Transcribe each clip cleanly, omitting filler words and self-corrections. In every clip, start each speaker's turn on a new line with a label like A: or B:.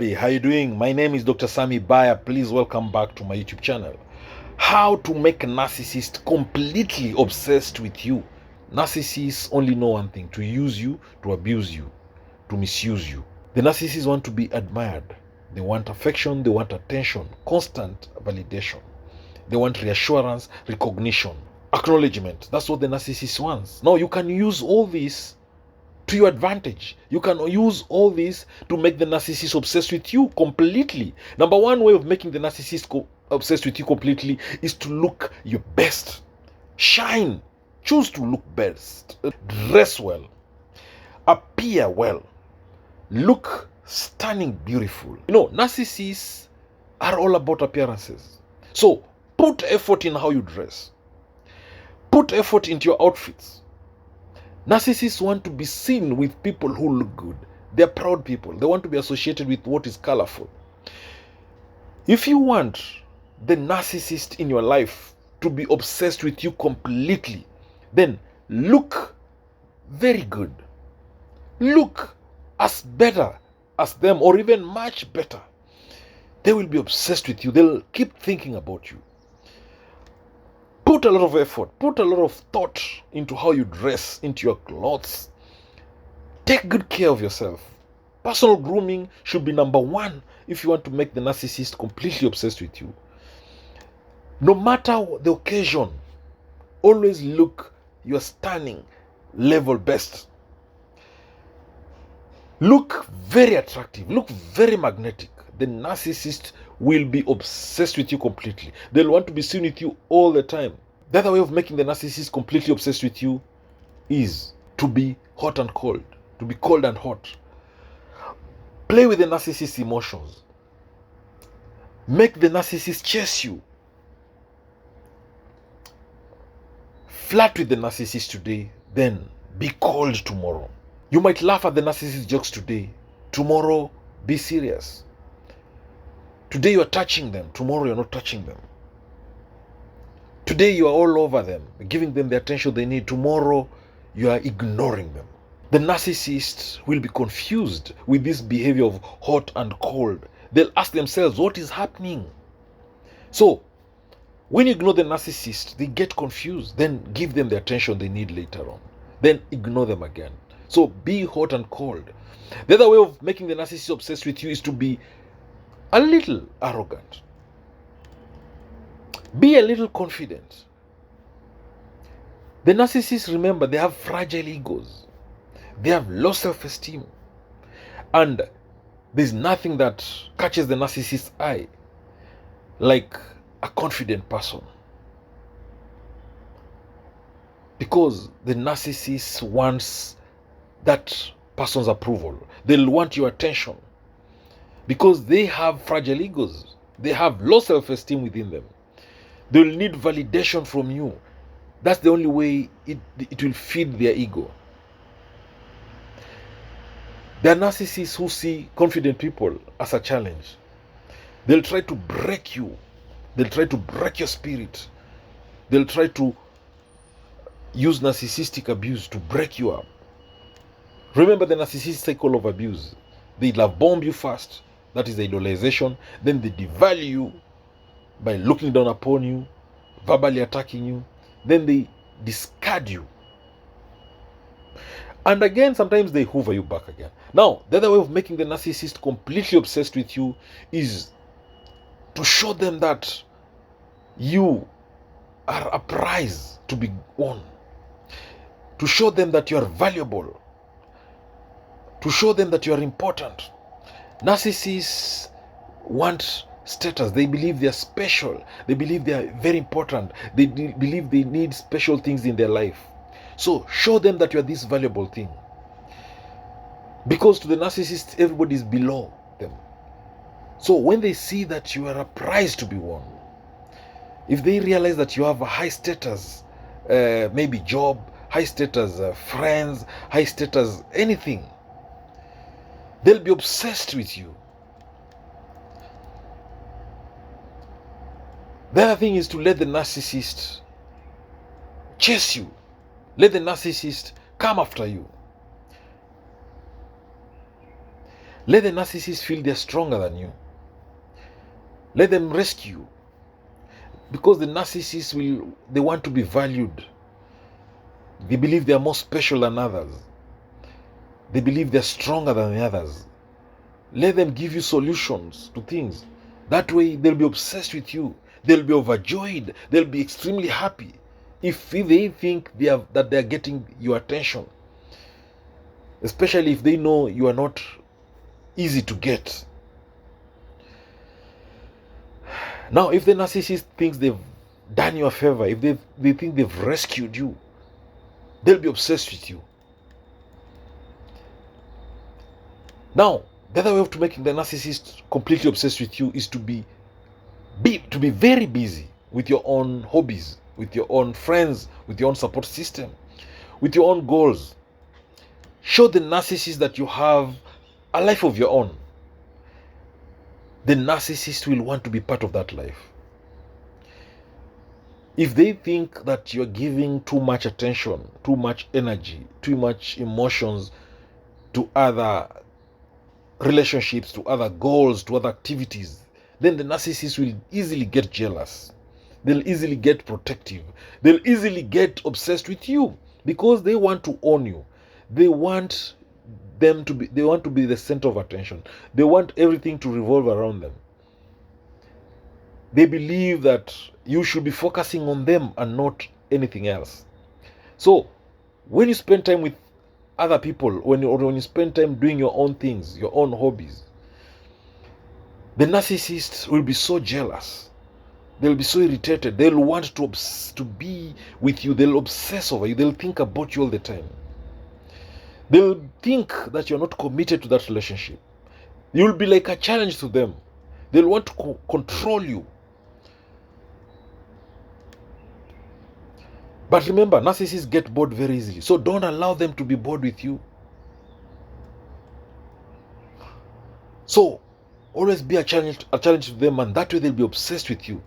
A: Hey, how you doing? My name is Dr. Sami Bayer. Please welcome back to my YouTube channel. How to make a narcissist completely obsessed with you. Narcissists only know one thing: to use you, to abuse you, to misuse you. The narcissists want to be admired. They want affection, they want attention, constant validation. They want reassurance, recognition, acknowledgement. That's what the narcissist wants. Now you can use all this to your advantage. You can use all this to make the narcissist obsessed with you completely. Number one way of making the narcissist obsessed with you completely is to look your best. Shine. Choose to look best. Dress well. Appear well. Look stunning, beautiful. Narcissists are all about appearances. So put effort in how you dress. Put effort into your outfits. Narcissists want to be seen with people who look good. They're proud people. They want to be associated with what is colorful. If you want the narcissist in your life to be obsessed with you completely, then look very good. Look as better as them, or even much better. They will be obsessed with you. They'll keep thinking about you. Put a lot of effort, put a lot of thought into how you dress, into your clothes. Take good care of yourself. Personal grooming should be number one if you want to make the narcissist completely obsessed with you. No matter the occasion, always look your stunning level best. Look very attractive, look very magnetic. The narcissist will be obsessed with you completely. They'll want to be seen with you all the time. The other way of making the narcissist completely obsessed with you is to be hot and cold, to be cold and hot. Play with the narcissist's emotions. Make the narcissist chase you. Flirt with the narcissist today, then be cold tomorrow. You might laugh at the narcissist jokes today. Tomorrow, be serious. Today you are touching them. Tomorrow you're not touching them. Today you are all over them, giving them the attention they need. Tomorrow you are ignoring them. The narcissist will be confused with this behavior of hot and cold. They'll ask themselves, what is happening? So, when you ignore the narcissist, they get confused. Then give them the attention they need later on. Then ignore them again. So be hot and cold. The other way of making the narcissist obsessed with you is to be a little arrogant. Be a little confident. The narcissists, remember, they have fragile egos. They have low self-esteem. And there's nothing that catches the narcissist's eye like a confident person. Because the narcissist wants that person's approval. They'll want your attention. Because they have fragile egos. They have low self-esteem within them. They'll need validation from you. That's the only way it will feed their ego. There are narcissists who see confident people as a challenge. They'll try to break you. They'll try to break your spirit. They'll try to use narcissistic abuse to break you up. Remember the narcissistic cycle of abuse. They love bomb you first. That is the idolization. Then they devalue you by looking down upon you, verbally attacking you. Then they discard you. And again, sometimes they hoover you back again. Now, the other way of making the narcissist completely obsessed with you is to show them that you are a prize to be won. To show them that you are valuable. To show them that you are important. Narcissists want status. They believe they are special. They believe they are very important. They believe they need special things in their life. So show them that you are this valuable thing. Because to the narcissist, everybody is below them. So when they see that you are a prize to be won, if they realize that you have a high status, maybe job, high status friends, high status anything, they'll be obsessed with you. The other thing is to let the narcissist chase you. Let the narcissist come after you. Let the narcissist feel they're stronger than you. Let them rescue you. Because the narcissists they want to be valued. They believe they are more special than others. They believe they're stronger than the others. Let them give you solutions to things. That way they'll be obsessed with you. They'll be overjoyed. They'll be extremely happy if they think that they're getting your attention. Especially if they know you are not easy to get. Now, if the narcissist thinks they've done you a favor, if they think they've rescued you, they'll be obsessed with you. Now, the other way of making the narcissist completely obsessed with you is to be very busy with your own hobbies, with your own friends, with your own support system, with your own goals. Show the narcissist that you have a life of your own. The narcissist will want to be part of that life. If they think that you're giving too much attention, too much energy, too much emotions to other relationships, to other goals, to other activities, then the narcissist will easily get jealous. They'll easily get protective. They'll easily get obsessed with you because they want to own you. They want to be the center of attention. They want everything to revolve around them. They believe that you should be focusing on them and not anything else. So when you spend time with other people, when you spend time doing your own things, your own hobbies, the narcissist will be so jealous. They'll be so irritated. They'll want to be with you. They'll obsess over you. They'll think about you all the time. They'll think that you're not committed to that relationship. You'll be like a challenge to them. They'll want to control you. But remember, narcissists get bored very easily. So don't allow them to be bored with you. So always be a challenge to them, and that way they'll be obsessed with you.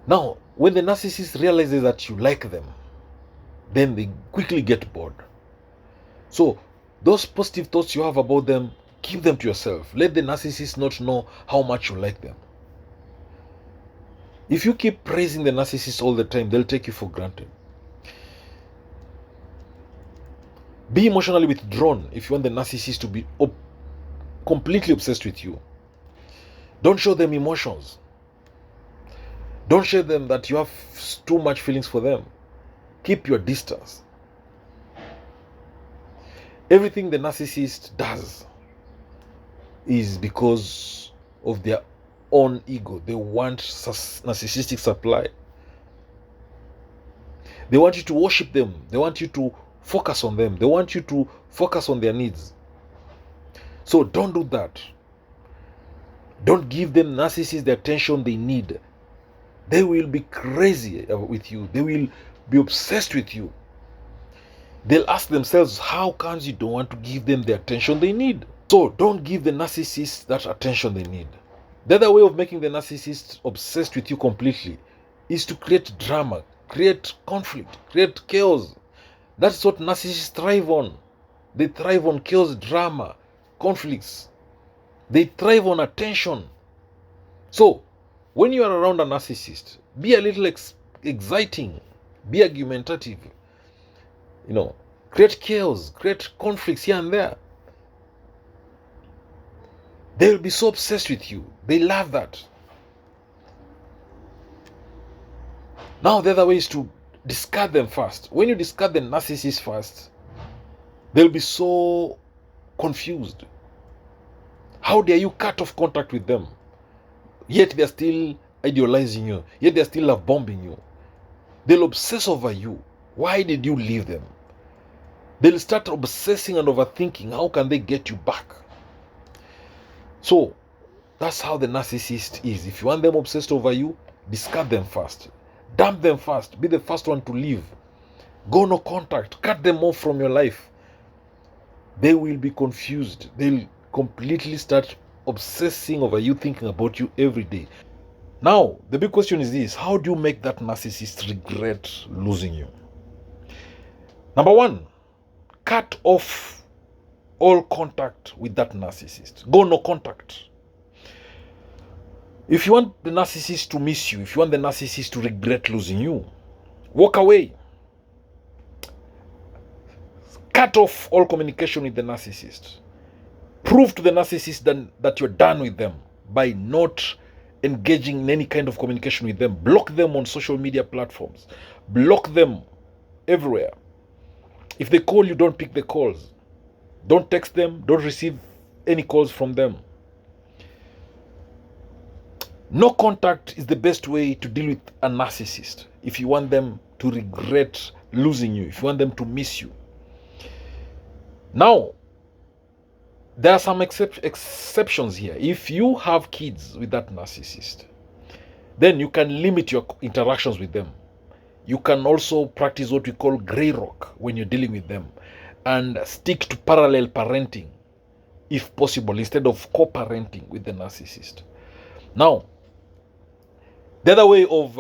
A: Now, when the narcissist realizes that you like them, then they quickly get bored. So those positive thoughts you have about them, keep them to yourself. Let the narcissist not know how much you like them. If you keep praising the narcissist all the time, they'll take you for granted. Be emotionally withdrawn if you want the narcissist to be completely obsessed with you. Don't show them emotions. Don't show them that you have too much feelings for them. Keep your distance. Everything the narcissist does is because of their own ego. They want narcissistic supply. They want you to worship them. They want you to focus on them. They want you to focus on their needs. So don't do that. Don't give them narcissists the attention they need. They will be crazy with you. They will be obsessed with you. They'll ask themselves, how comes you don't want to give them the attention they need? So don't give the narcissist that attention they need. The other way of making the narcissist obsessed with you completely is to create drama, create conflict, create chaos. That's what narcissists thrive on. They thrive on chaos, drama, conflicts. They thrive on attention. So when you are around a narcissist, be a little exciting, be argumentative, create chaos, create conflicts here and there. They will be so obsessed with you. They love that. Now the other way is to discard them first. When you discard the narcissist first, they'll be so confused. How dare you cut off contact with them? Yet they're still idealizing you. Yet they're still love bombing you. They'll obsess over you. Why did you leave them? They'll start obsessing and overthinking. How can they get you back? So that's how the narcissist is. If you want them obsessed over you, discard them first. Dump them first. Be the first one to leave. Go no contact. Cut them off from your life. They will be confused. They'll completely start obsessing over you, thinking about you every day. Now, the big question is this: how do you make that narcissist regret losing you? Number one, cut off all contact with that narcissist. Go no contact. If you want the narcissist to miss you, if you want the narcissist to regret losing you, walk away. Cut off all communication with the narcissist. Prove to the narcissist that you're done with them by not engaging in any kind of communication with them. Block them on social media platforms. Block them everywhere. If they call you, don't pick the calls. Don't text them. Don't receive any calls from them. No contact is the best way to deal with a narcissist if you want them to regret losing you, if you want them to miss you. Now, there are some exceptions here. If you have kids with that narcissist, then you can limit your interactions with them. You can also practice what we call gray rock when you're dealing with them and stick to parallel parenting if possible instead of co-parenting with the narcissist. Now, the other way of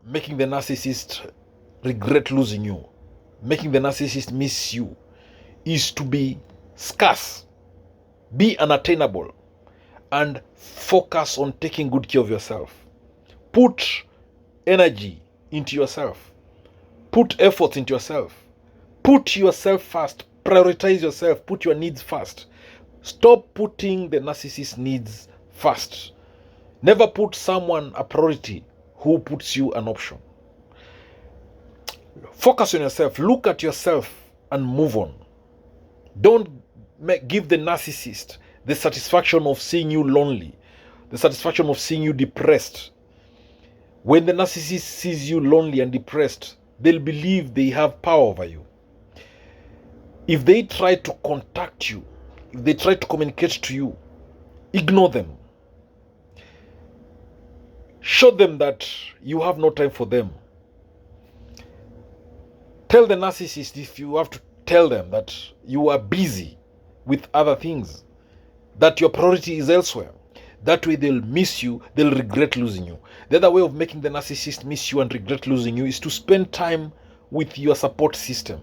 A: making the narcissist regret losing you, making the narcissist miss you, is to be scarce, be unattainable, and focus on taking good care of yourself. Put energy into yourself. Put effort into yourself. Put yourself first. Prioritize yourself. Put your needs first. Stop putting the narcissist's needs first. Never put someone a priority who puts you an option. Focus on yourself. Look at yourself and move on. Don't give the narcissist the satisfaction of seeing you lonely, the satisfaction of seeing you depressed. When the narcissist sees you lonely and depressed, they'll believe they have power over you. If they try to contact you, if they try to communicate to you, ignore them. Show them that you have no time for them. Tell the narcissist, if you have to tell them, that you are busy with other things, that your priority is elsewhere. That way they'll miss you, they'll regret losing you. The other way of making the narcissist miss you and regret losing you is to spend time with your support system.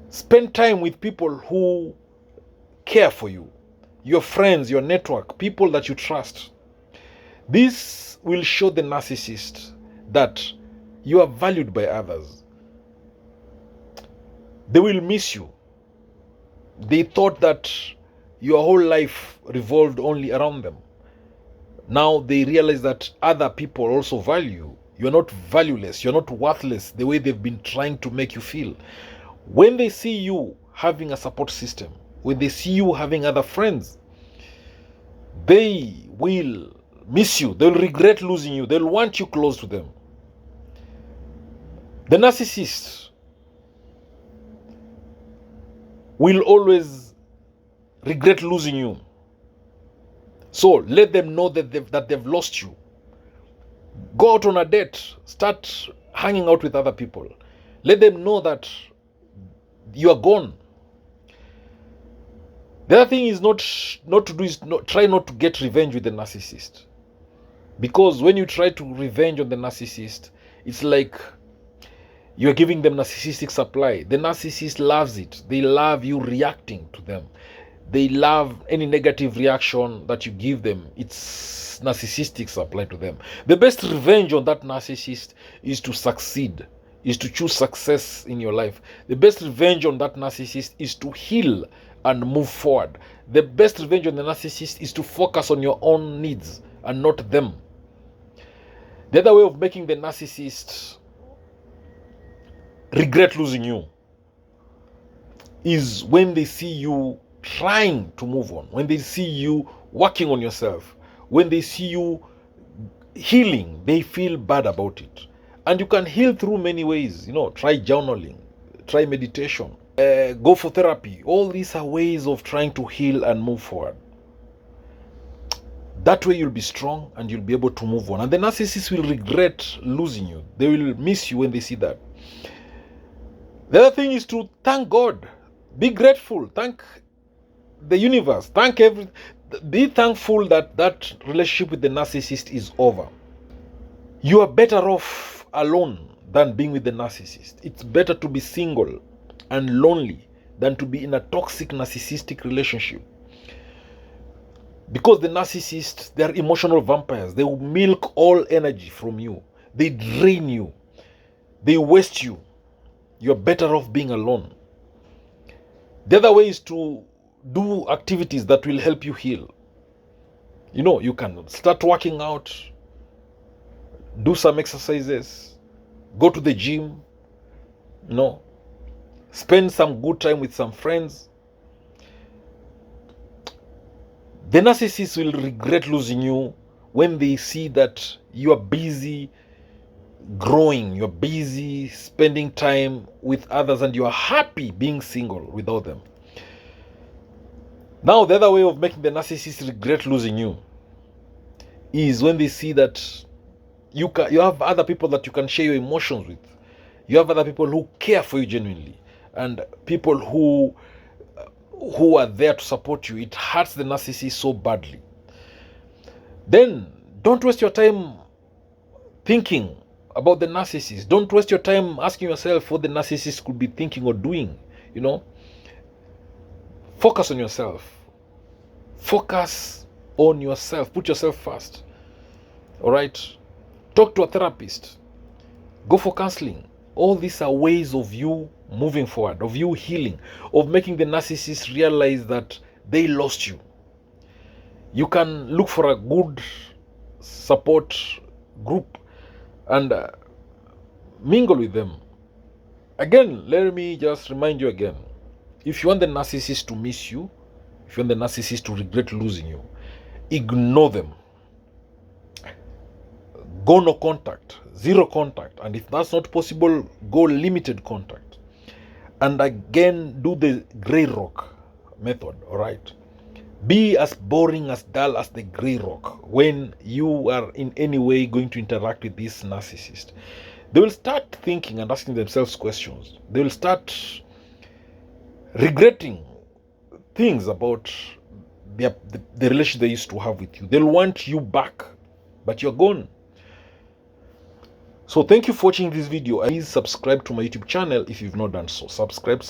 A: Spend time with people who care for you, your friends, your network, people that you trust. This will show the narcissist that you are valued by others. They will miss you. They thought that your whole life revolved only around them. Now they realize that other people also value you. You're not valueless. You're not worthless the way they've been trying to make you feel. When they see you having a support system, when they see you having other friends, they will miss you. They'll regret losing you. They'll want you close to them. The narcissist will always regret losing you. So let them know that they've lost you. Go out on a date. Start hanging out with other people. Let them know that you are gone. The other thing is try not to get revenge with the narcissist. Because when you try to revenge on the narcissist, it's like you're giving them narcissistic supply. The narcissist loves it. They love you reacting to them. They love any negative reaction that you give them. It's narcissistic supply to them. The best revenge on that narcissist is to succeed, is to choose success in your life. The best revenge on that narcissist is to heal and move forward. The best revenge on the narcissist is to focus on your own needs and not them. The other way of making the narcissist regret losing you is when they see you trying to move on, when they see you working on yourself, when they see you healing, they feel bad about it. And you can heal through many ways. Try journaling, try meditation, go for therapy. All these are ways of trying to heal and move forward. That way you'll be strong and you'll be able to move on. And the narcissist will regret losing you. They will miss you when they see that. The other thing is to thank God. Be grateful. Thank the universe. Be thankful that that relationship with the narcissist is over. You are better off alone than being with the narcissist. It's better to be single and lonely than to be in a toxic narcissistic relationship. Because the narcissists, they are emotional vampires. They will milk all energy from you. They drain you. They waste you. You're better off being alone. The other way is to do activities that will help you heal. You can start working out, do some exercises, go to the gym, spend some good time with some friends. The narcissists will regret losing you when they see that you are busy growing, you're busy spending time with others, and you are happy being single without them. Now, the other way of making the narcissist regret losing you is when they see that you have other people that you can share your emotions with. You have other people who care for you genuinely, and people who are there to support you. It hurts the narcissist so badly. Then don't waste your time thinking about the narcissist. Don't waste your time asking yourself what the narcissist could be thinking or doing. Focus on yourself. Focus on yourself. Put yourself first. All right? Talk to a therapist. Go for counseling. All these are ways of you moving forward, of you healing, of making the narcissist realize that they lost you. You can look for a good support group and mingle with them. Again, let me just remind you again. If you want the narcissist to miss you, if you want the narcissist to regret losing you, ignore them. Go no contact, zero contact. And if that's not possible, go limited contact. And again, do the grey rock method, all right? Be as boring, as dull as the grey rock when you are in any way going to interact with this narcissist. They will start thinking and asking themselves questions. They will start regretting things about the relationship they used to have with you. They'll want you back, but you're gone. So thank you for watching this video. Please subscribe to my YouTube channel if you've not done so. Subscribe.